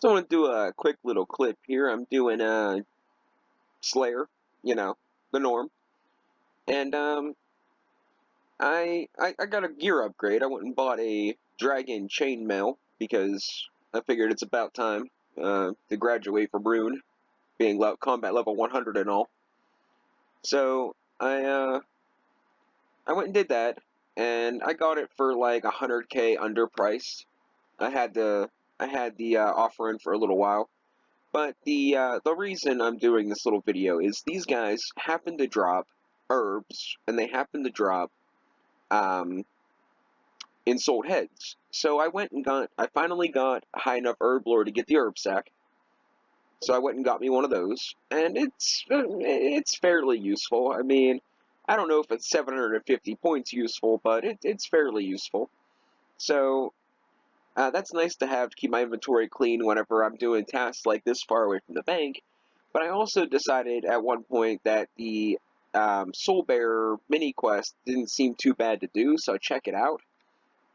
So I want to do a quick little clip here. I'm doing Slayer, the norm, and I got a gear upgrade. I went and bought a dragon chainmail because I figured it's about time to graduate from Rune, being combat level 100 and all. So I went and did that, and I got it for like 100k underpriced. I had the offer in for a little while. But the reason I'm doing this little video is these guys happen to drop herbs, and they happen to drop ensouled heads. So I finally got a high enough herb lore to get the herb sack. So I went and got me one of those, and it's fairly useful. I mean, I don't know if it's 750 points useful, but it's fairly useful. So that's nice to have to keep my inventory clean whenever I'm doing tasks like this far away from the bank. But I also decided at one point that the Soul Bearer mini quest didn't seem too bad to do, so I check it out.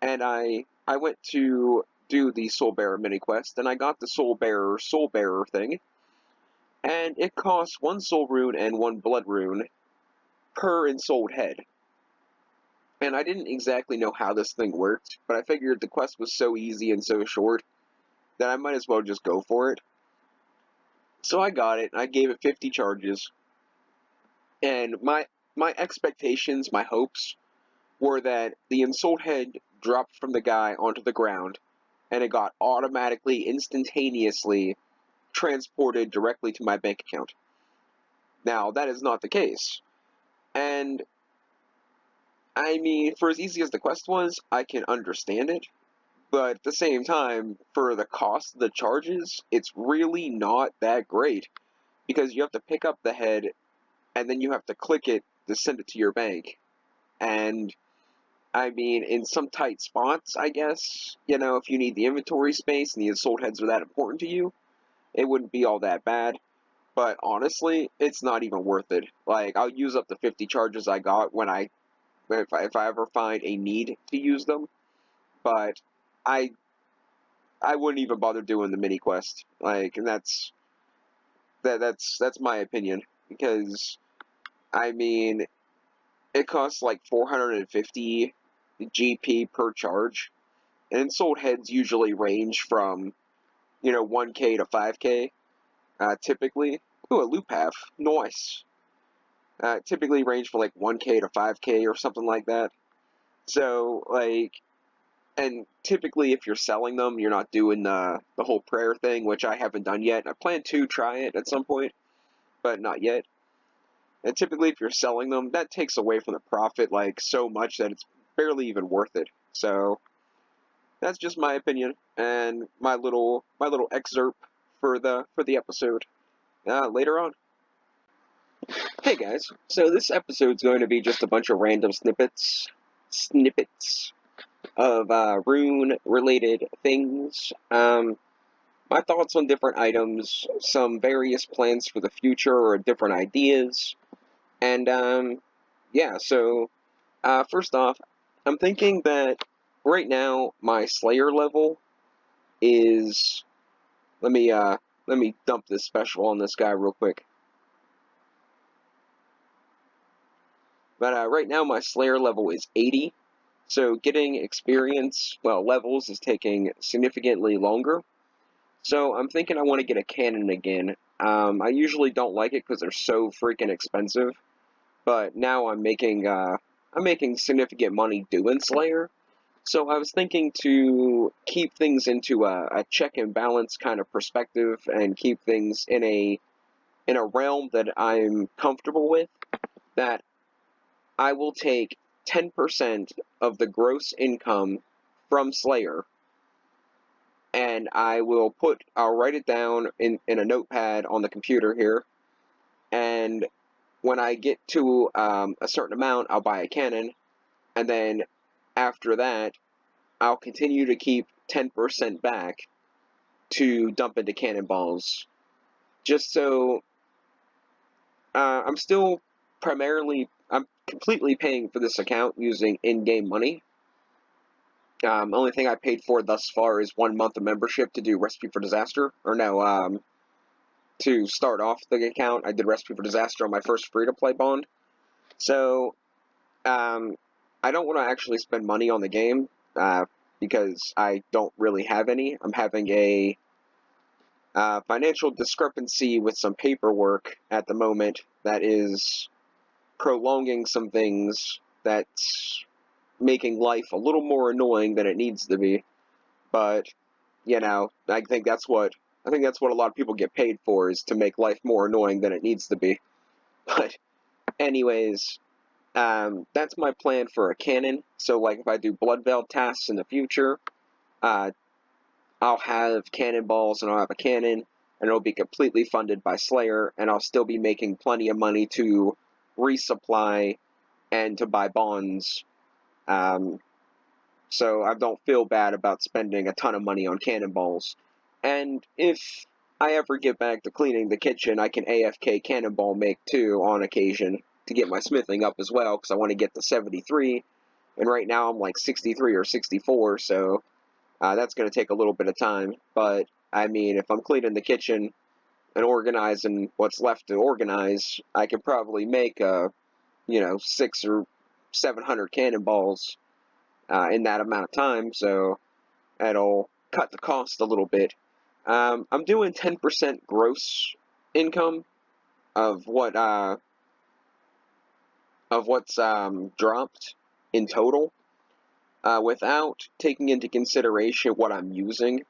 And I went to do the Soul Bearer mini quest, and I got the Soul Bearer thing, and it costs 1 soul rune and 1 blood rune per ensouled head. And I didn't exactly know how this thing worked, but I figured the quest was so easy and so short that I might as well just go for it. So I got it, and I gave it 50 charges. And my expectations, my hopes, were that the ensouled head dropped from the guy onto the ground, and it got automatically, instantaneously transported directly to my bank account. Now, that is not the case. And, I mean, for as easy as the quest was, I can understand it. But at the same time, for the cost of the charges, it's really not that great. Because you have to pick up the head, and then you have to click it to send it to your bank. And, I mean, in some tight spots, I guess, if you need the inventory space and the ensouled heads are that important to you, it wouldn't be all that bad. But honestly, it's not even worth it. Like, I'll use up the 50 charges I got if I ever find a need to use them. But I wouldn't even bother doing the mini quest. Like, and that's my opinion, because I mean, it costs like 450 GP per charge, and ensouled heads usually range from 1k to 5k typically. Ooh, a loop half, nice. Typically range from like 1k to 5k or something like that. So like, and typically if you're selling them, you're not doing the whole prayer thing, which I haven't done yet. I plan to try it at some point, but not yet. And typically if you're selling them, that takes away from the profit like so much that it's barely even worth it. So that's just my opinion and my little excerpt for the episode. Later on. Hey guys, so this episode's going to be just a bunch of random snippets of rune-related things. My thoughts on different items, some various plans for the future or different ideas, and yeah. So first off, I'm thinking that right now my Slayer level is. Let me dump this special on this guy real quick. But right now my Slayer level is 80, so getting experience, levels is taking significantly longer. So I'm thinking I want to get a cannon again. I usually don't like it because they're so freaking expensive, but now I'm making significant money doing Slayer. So I was thinking to keep things into a check and balance kind of perspective and keep things in a realm that I'm comfortable with, that I will take 10% of the gross income from Slayer, and I'll write it down in a notepad on the computer here, and when I get to a certain amount, I'll buy a cannon, and then after that, I'll continue to keep 10% back to dump into cannonballs, just so I'm completely paying for this account using in-game money, Only thing I paid for thus far is 1 month of membership to do Recipe for Disaster. Or no, to start off the account, I did Recipe for Disaster on my first free-to-play bond. So, I don't want to actually spend money on the game, because I don't really have any. I'm having a financial discrepancy with some paperwork at the moment that is prolonging some things that's making life a little more annoying than it needs to be. But, I think that's what a lot of people get paid for, is to make life more annoying than it needs to be. But anyways, that's my plan for a cannon. So like if I do Blood Veil tasks in the future, uh, I'll have cannonballs and I'll have a cannon, and it'll be completely funded by Slayer, and I'll still be making plenty of money to resupply and to buy bonds. Um, so I don't feel bad about spending a ton of money on cannonballs. And if I ever get back to cleaning the kitchen, I can AFK cannonball make too on occasion to get my smithing up as well, because I want to get to 73, and right now I'm like 63 or 64, so that's going to take a little bit of time. But I mean, if I'm cleaning the kitchen and organizing what's left to organize, I could probably make 600 or 700 cannonballs in that amount of time, so that'll cut the cost a little bit. I'm doing 10% gross income of what's dropped in total, without taking into consideration what I'm using,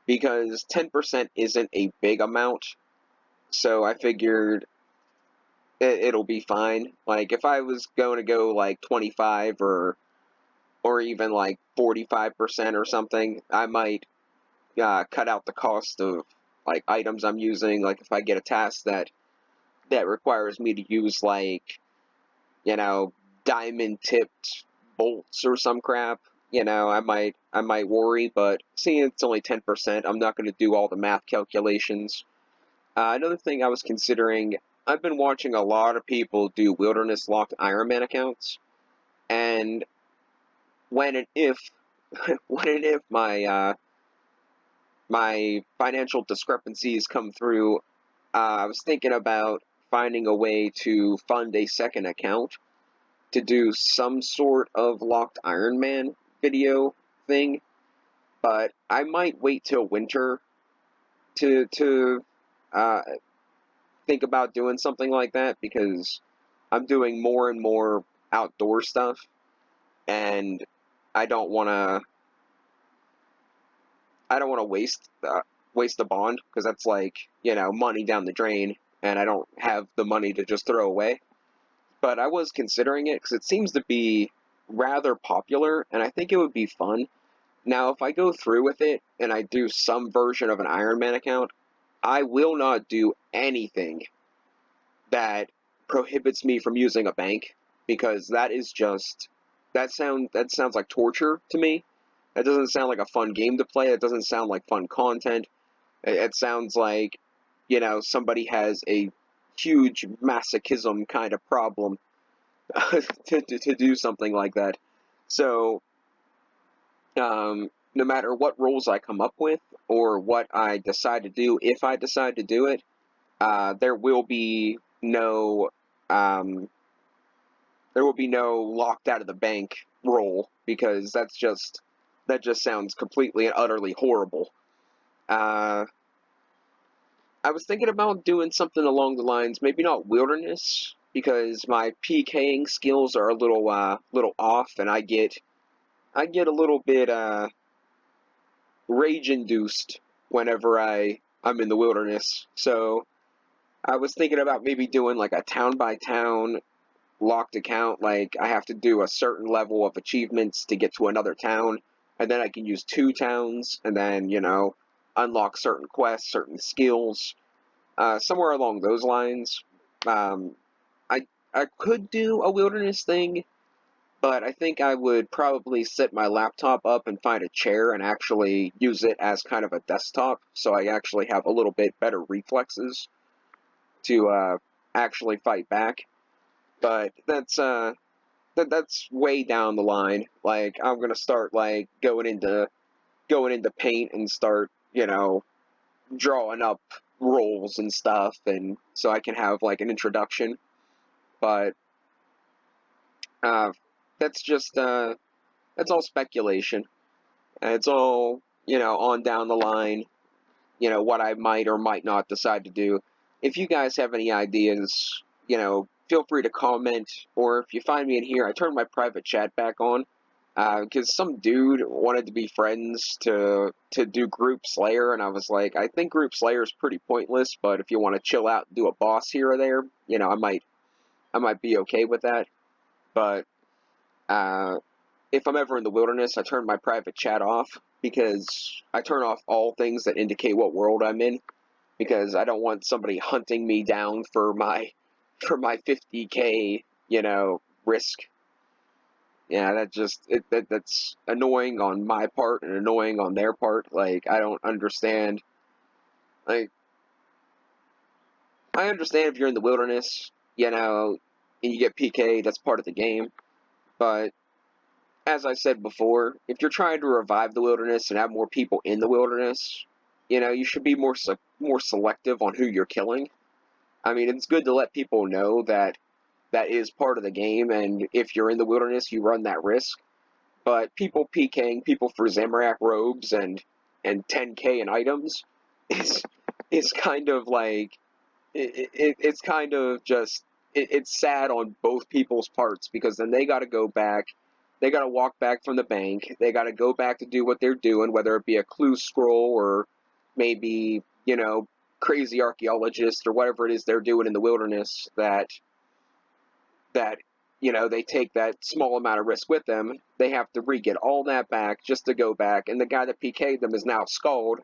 because 10% isn't a big amount. So I figured it'll be fine. Like if I was going to go like 25 or even like 45% or something, I might cut out the cost of like items I'm using. Like if I get a task that requires me to use like diamond tipped bolts or some crap, I might worry. But seeing it's only 10%, I'm not going to do all the math calculations. Another thing I was considering, I've been watching a lot of people do Wilderness Locked Iron Man accounts, and when and if when and if my financial discrepancies come through, I was thinking about finding a way to fund a second account to do some sort of Locked Iron Man video thing, but I might wait till winter to uh, think about doing something like that, because I'm doing more and more outdoor stuff, and I don't want to waste the bond, because that's like money down the drain, and I don't have the money to just throw away. But I was considering it because it seems to be rather popular, and I think it would be fun. Now, if I go through with it and I do some version of an Iron Man account, I will not do anything that prohibits me from using a bank, because that sounds like torture to me. That doesn't sound like a fun game to play. It doesn't sound like fun content. It sounds like somebody has a huge masochism kind of problem to do something like that. So, no matter what rules I come up with or what I decide to do, if I decide to do it, there will be no um, locked out of the bank role, because that just sounds completely and utterly horrible. Uh, I was thinking about doing something along the lines, maybe not wilderness, because my PKing skills are a little off, and I get a little bit rage induced whenever I'm in the wilderness. So I was thinking about maybe doing like a town by town locked account. Like I have to do a certain level of achievements to get to another town, and then I can use 2 towns, and then unlock certain quests, certain skills, somewhere along those lines. Um, I could do a wilderness thing, but I think I would probably set my laptop up and find a chair and actually use it as kind of a desktop, so I actually have a little bit better reflexes to actually fight back. But that's way down the line. Like, I'm gonna start like going into paint and start, drawing up roles and stuff, and so I can have like an introduction. But uh, that's just that's all speculation. It's all, on down the line, what I might or might not decide to do. If you guys have any ideas, feel free to comment, or if you find me in here, I turned my private chat back on, because some dude wanted to be friends to do Group Slayer, and I was like, I think Group Slayer is pretty pointless, but if you want to chill out and do a boss here or there, I might be okay with that. But uh, if I'm ever in the wilderness, I turn my private chat off, because I turn off all things that indicate what world I'm in, because I don't want somebody hunting me down for my 50K, risk. Yeah, that's annoying on my part and annoying on their part. Like, I don't understand. Like, I understand if you're in the wilderness, and you get PK, that's part of the game. But as I said before, if you're trying to revive the wilderness and have more people in the wilderness, you should be more selective on who you're killing. I mean, it's good to let people know that that is part of the game, and if you're in the wilderness, you run that risk. But people PKing people for Zamorak robes and 10K in items is is kind of like it's kind of just it's sad on both people's parts, because then they got to go back, they got to walk back from the bank, they got to go back to do what they're doing, whether it be a clue scroll or maybe crazy archaeologist or whatever it is they're doing in the wilderness, that they take that small amount of risk with them. They have to re-get all that back just to go back, and the guy that PK'd them is now skulled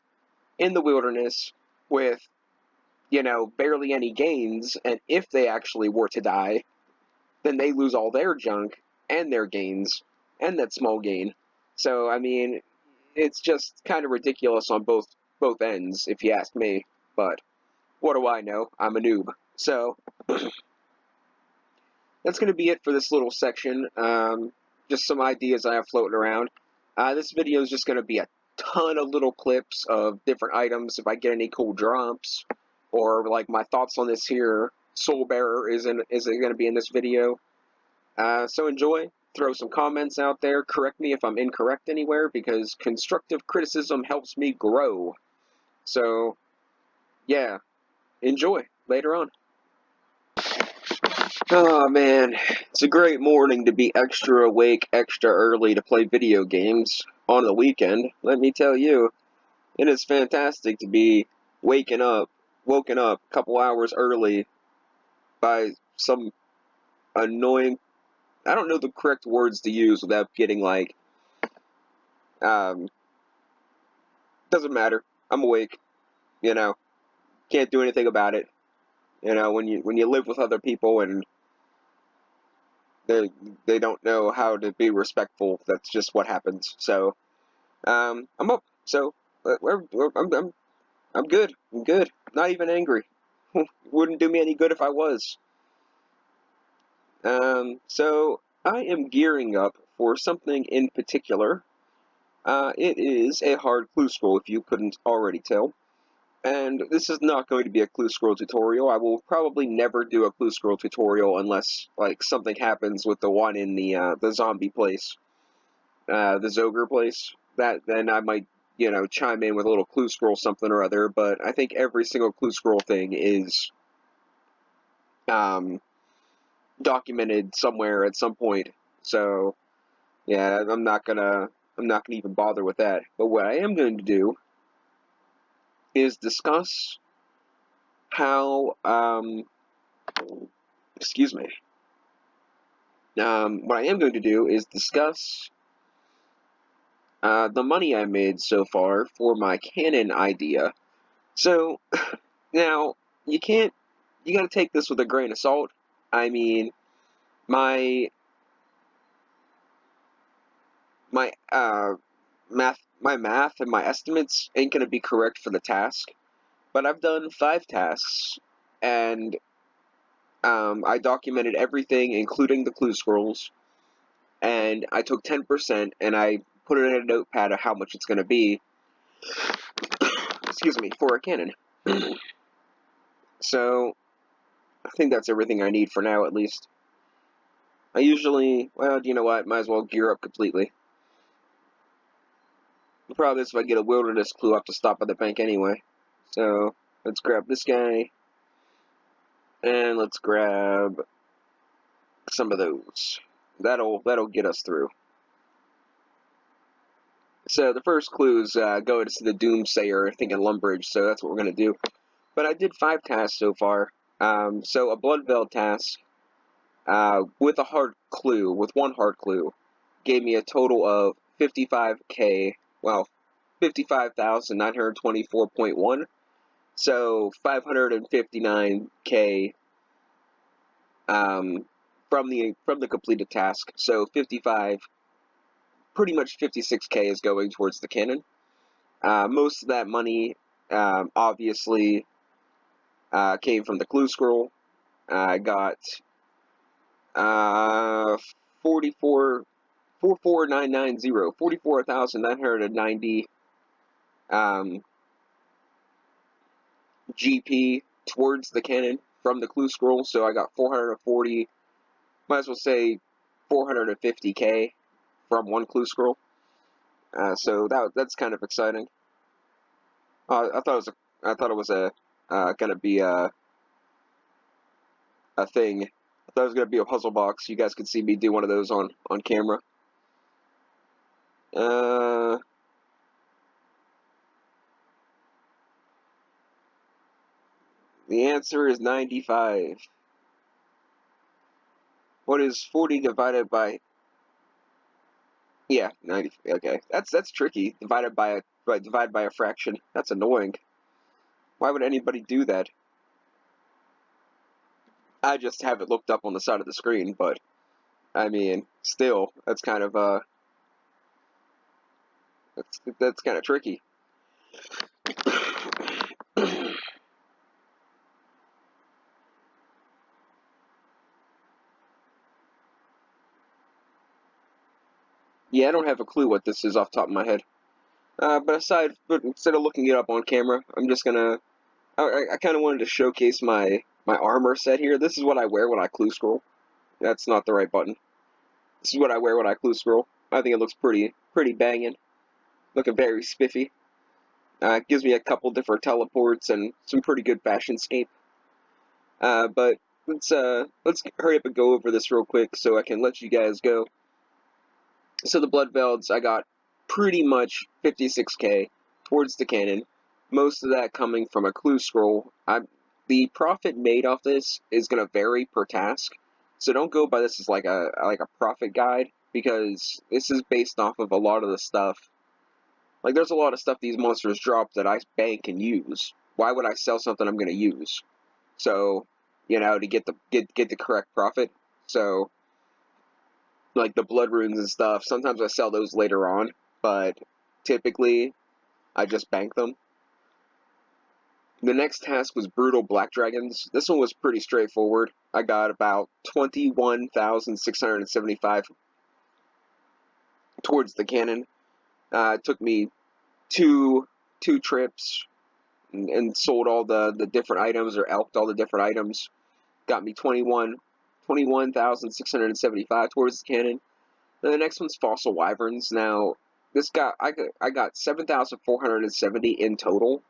in the wilderness with barely any gains, and if they actually were to die, then they lose all their junk and their gains and that small gain. So I mean, it's just kind of ridiculous on both ends, if you ask me. But what do I know? I'm a noob. So that's going to be it for this little section. Just some ideas I have floating around. This video is just going to be a ton of little clips of different items. If I get any cool drops, or like my thoughts on this here Soul Bearer is going to be in this video. So enjoy. Throw some comments out there. Correct me if I'm incorrect anywhere, because constructive criticism helps me grow. So yeah, enjoy. Later on. Oh man, it's a great morning to be extra awake, extra early to play video games on the weekend. Let me tell you, it is fantastic to be woken up a couple hours early by some annoying, I don't know the correct words to use without getting like, um, doesn't matter. I'm awake, can't do anything about it. When you live with other people and they they don't know how to be respectful, that's just what happens. So I'm up. So I'm good. I'm good. Not even angry. Wouldn't do me any good if I was. So I am gearing up for something in particular. It is a hard clue scroll, if you couldn't already tell. And this is not going to be a clue scroll tutorial. I will probably never do a clue scroll tutorial unless like something happens with the one in the zombie place, the Zogre place. That then I might chime in with a little clue scroll something or other. But I think every single clue scroll thing is um, documented somewhere at some point. So yeah, I'm not gonna even bother with that. But what I am going to do is discuss how excuse me. What I am going to do is discuss the money I made so far for my cannon idea. So now you got to take this with a grain of salt. I mean, my my math and my estimates ain't gonna be correct for the task, but I've done 5 tasks, and I documented everything, including the clue scrolls. and I took 10% and I put it in a notepad of how much it's going to be, excuse me, for a cannon. So, I think that's everything I need for now, at least. I usually, well, you know what, might as well gear up completely. The problem is if I get a wilderness clue, I have to stop by the bank anyway. So, let's grab this guy, and let's grab some of those. That'll get us through. So the first clue is go to the Doomsayer, I think in Lumbridge, so that's what we're going to do. But I did 5 tasks so far. So a Bloodveld task with a hard clue, with 1 hard clue, gave me a total of 55k, well, 55,924.1. So 559k from the completed task. So 55, pretty much 56k is going towards the cannon. Most of that money, obviously, came from the clue scroll. I got 44 44,990 GP towards the cannon from the clue scroll. So I got 440, might as well say 450k from 1 clue scroll. So that's kind of exciting. I thought it was gonna be a thing. I thought it was gonna be a puzzle box. You guys could see me do one of those on camera. The answer is 95. What is 40 divided by? Yeah, 90. Okay, that's tricky. Divided by a fraction. That's annoying. Why would anybody do that? I just have it looked up on the side of the screen, but I mean, still, that's kind of that's kind of tricky. Yeah, I don't have a clue what this is off the top of my head. But instead of looking it up on camera, I'm just gonna. I kind of wanted to showcase my armor set here. This is what I wear when I clue scroll. That's not the right button. This is what I wear when I clue scroll. I think it looks pretty banging. Looking very spiffy. It gives me a couple different teleports and some pretty good fashion scape. But let's hurry up and go over this real quick so I can let you guys go. So the Bloodvelds, I got pretty much 56k towards the cannon. Most of that coming from a clue scroll. The profit made off this is going to vary per task, so don't go by this as like a profit guide, because this is based off of a lot of the stuff. Like, there's a lot of stuff these monsters drop that I bank and use. Why would I sell something I'm going to use? So, to get the correct profit. So, like the blood runes and stuff, sometimes I sell those later on, but typically I just bank them. The next task was Brutal Black Dragons. This one was pretty straightforward. I got about 21,675 towards the cannon. It took me two trips and sold all the different items, or elked all the different items. Got me 21,675 towards the cannon. Then the next one's Fossil Wyverns. Now, I got 7,470 in total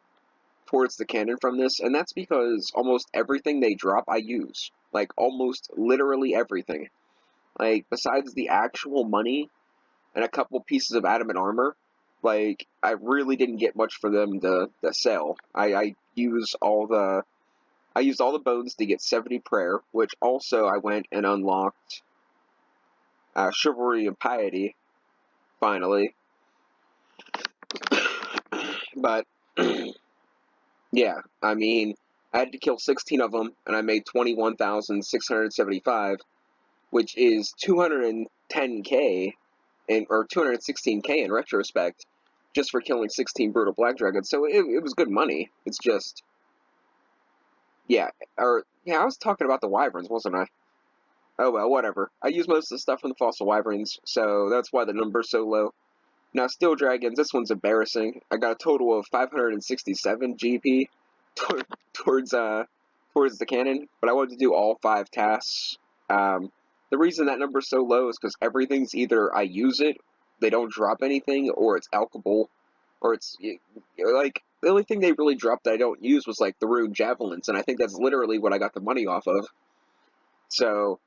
towards the cannon from this, and that's because almost everything they drop I use. Like, almost literally everything. Like, besides the actual money and a couple pieces of adamant armor, like, I really didn't get much for them to sell. I used all the bones to get 70 prayer, which also I went and unlocked Chivalry and Piety, finally. But, yeah, I mean, I had to kill 16 of them, and I made 21,675, which is 210k, or 216k in retrospect, just for killing 16 Brutal Black Dragons. So it was good money. It's just, yeah, I was talking about the Wyverns, wasn't I? Oh well, whatever. I use most of the stuff from the fossil wyverns, so that's why the number's so low. Now, steel dragons, this one's embarrassing. I got a total of 567 GP towards towards the cannon, but I wanted to do all 5 tasks. The reason that number's so low is because everything's either I use it, they don't drop anything, or it's alchable, or it's like the only thing they really dropped that I don't use was like the rune javelins, and I think that's literally what I got the money off of. So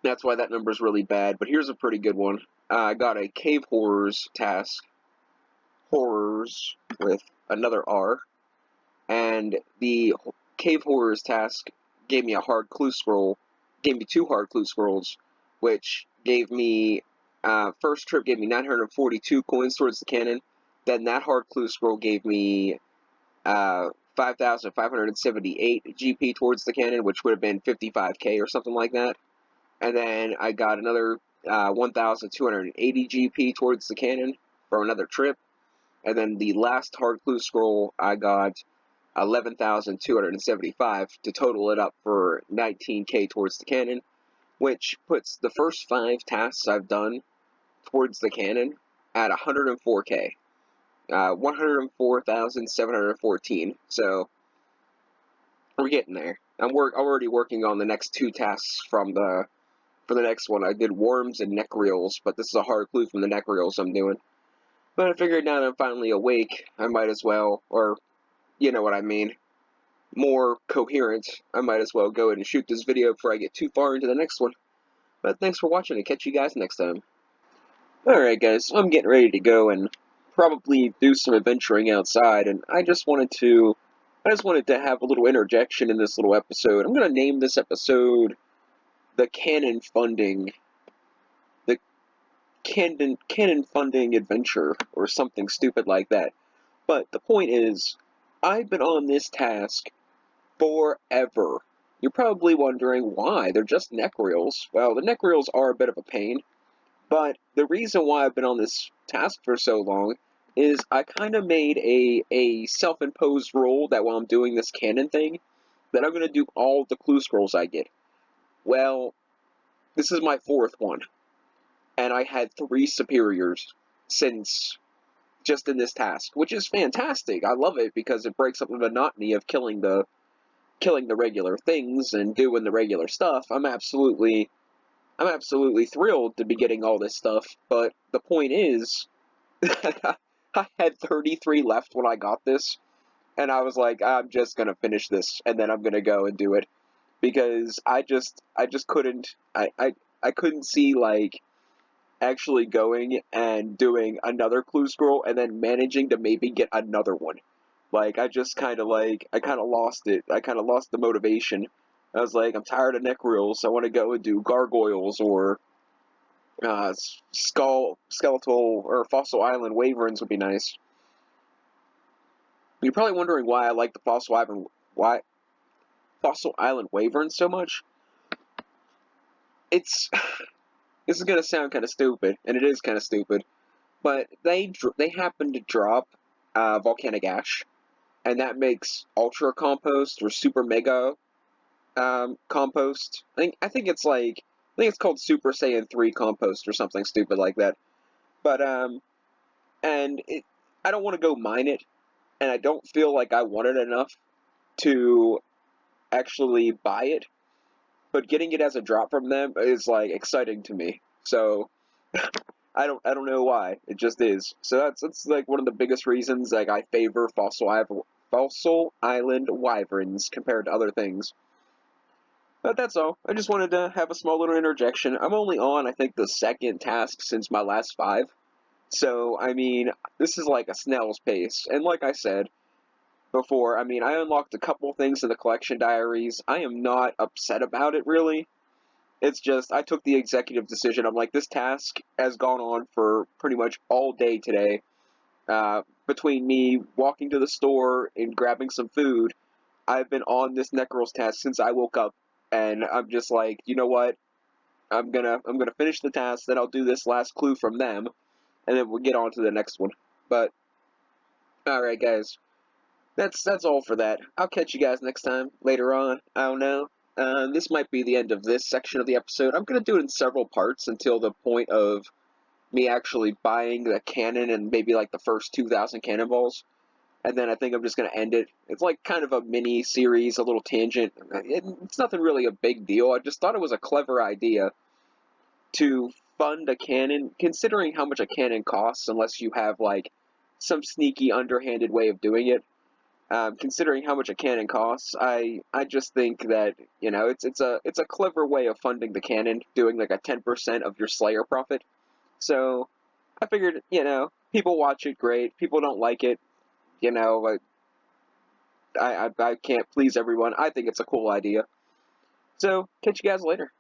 that's why that number's really bad. But here's a pretty good one. I got a cave horrors task, horrors with another R, and the cave horrors task gave me a hard clue scroll, gave me 2 hard clue scrolls, which gave me first trip gave me 942 coins towards the cannon. Then that hard clue scroll gave me 5,578 GP towards the cannon, which would have been 55k or something like that. And then I got another 1,280 GP towards the cannon for another trip. And then the last hard clue scroll, I got 11,275 to total it up for 19k towards the cannon, which puts the first 5 tasks I've done towards the cannon at 104k, 104,714. So we're getting there. I'm already working on the next 2 tasks for the next one. I did worms and neck reels, but this is a hard clue from the neck reels I'm doing. But I figured now that I'm finally awake, I might as well, or you know what I mean, more coherent, I might as well go ahead and shoot this video before I get too far into the next one. But thanks for watching, and catch you guys next time. Alright guys, I'm getting ready to go and probably do some adventuring outside, and I just wanted to have a little interjection in this little episode. I'm going to name this episode the Canon Funding Adventure, or something stupid like that. But the point is, I've been on this task forever. You're probably wondering why. They're just neck reels. Well, the neck reels are a bit of a pain, but the reason why I've been on this task for so long is I kind of made a self-imposed rule that while I'm doing this canon thing, that I'm going to do all the clue scrolls I get. Well, this is my 4th one, and I had 3 superiors since just in this task, which is fantastic. I love it because it breaks up the monotony of killing the regular things and doing the regular stuff. I'm absolutely thrilled to be getting all this stuff, but the point is, I had 33 left when I got this, and I was like, I'm just gonna finish this, and then I'm gonna go and do it, because I just couldn't, I couldn't see, like, actually going and doing another clue scroll and then managing to maybe get another one. Like, I kind of lost it. I kind of lost the motivation. I was like, I'm tired of neck reels. I want to go and do gargoyles or skeletal or fossil island wyverns would be nice. You're probably wondering why I like the fossil island wyverns so much. This is gonna sound kind of stupid, and it is kind of stupid, but they happen to drop volcanic ash, and that makes ultra compost or super mega compost. I think it's called Super Saiyan 3 compost or something stupid like that. But I don't want to go mine it, and I don't feel like I want it enough to actually buy it. But getting it as a drop from them is like exciting to me. So I don't know why. It just is. So that's like one of the biggest reasons like I favor fossil island wyverns compared to other things. But that's all. I just wanted to have a small little interjection. I'm only on, I think, the 2nd task since my last 5. So, I mean, this is like a snail's pace. And like I said before, I mean, I unlocked a couple things in the collection diaries. I am not upset about it, really. It's just, I took the executive decision. I'm like, this task has gone on for pretty much all day today. Between me walking to the store and grabbing some food, I've been on this Necros task since I woke up, and I'm just like, you know what? I'm gonna finish the task, then I'll do this last clue from them, and then we'll get on to the next one. But all right, guys, that's all for that. I'll catch you guys next time later on. I don't know. This might be the end of this section of the episode. I'm going to do it in several parts until the point of me actually buying the cannon and maybe like the first 2,000 cannonballs. And then I think I'm just going to end it. It's like kind of a mini series, a little tangent. It's nothing really a big deal. I just thought it was a clever idea to fund a cannon, considering how much a cannon costs, unless you have like some sneaky, underhanded way of doing it. Considering how much a cannon costs, I just think that it's a clever way of funding the cannon, doing like a 10% of your Slayer profit. So I figured, people watch it, great. People don't like it, I can't please everyone. I think it's a cool idea. So catch you guys later.